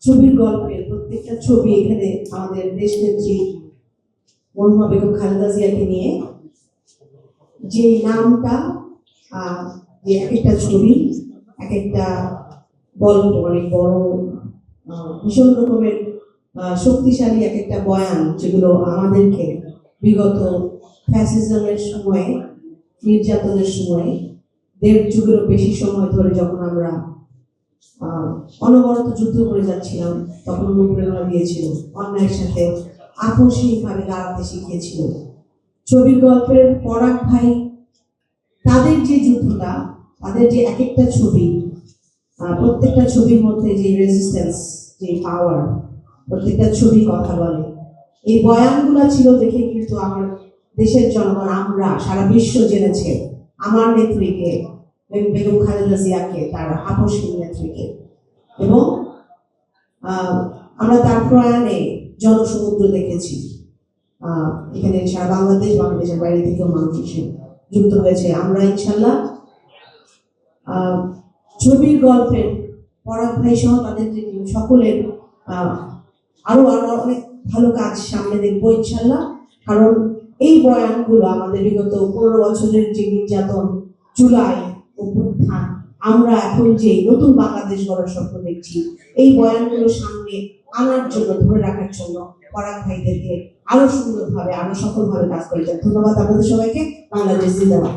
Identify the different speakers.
Speaker 1: ছবির গল্পের প্রত্যেকটা ছবি এখানে আমাদের দেশনেত্রী মরহুমা বেগম খালেদা জিয়াকে নিয়ে যে নামটা যে এক একটা ছবি এক একটা গল্প অনেক বড় ভীষণ রকমের শক্তিশালী এক একটা বয়ান যেগুলো আমাদেরকে বিগত ফ্যাসিজমের সময়ে নির্যাতনের সময়ে 1.5 যুগেরও বেশি সময় ধরে যখন আমরা অনবরত যুদ্ধ করে যাচ্ছিলাম তখন অনুপ্রেরণা দিয়েছিল, অন্যায়ের সাথে আপোষহীনভাবে দাঁড়াতে শিখিয়েছিল। ছবির গল্পের পরাগ ভাই তাদের যে যুদ্ধটা, তাদের যে এক একটা ছবি, প্রত্যেকটা ছবির মধ্যে যে রেজিস্ট্যান্স, যে পাওয়ার, প্রত্যেকটা ছবি কথা বলে। এই বয়ানগুলো ছিল দেখে কিন্তু আমার দেশের জনগণ, আমরা সারা বিশ্ব জেনেছে আমার নেত্রীকে, বেগম খালেদা জিয়াকে, তার আপোষহীন নেত্রীকে। এবং আমরা তার প্রয়াণে জনসমুদ্র দেখেছি। এখানে সারা বাংলাদেশের বাইরে থেকেও মানুষ এসে যুক্ত হয়েছে। আমরা ইনশাল্লাহ ছবির গল্পের পরাগ ভাই সহ তাদের সকলের আরো অনেক ভালো কাজ সামনে দেখবো ইনশাল্লাহ। কারণ এই বয়ানগুলো আমাদের বিগত 15 বছরের যে নির্যাতন, জুলাই অভ্যুত্থান, আমরা এখন যে নতুন বাংলাদেশ গড়ার স্বপ্ন দেখছি, এই বয়ানগুলো সামনে আনার জন্য, ধরে রাখার জন্য পরাগ ভাইদেরকে আরো সুন্দরভাবে, আরো সফলভাবে কাজ করে যান। ধন্যবাদ আপনাদের সবাইকে। বাংলাদেশ জিন্দাবাদ।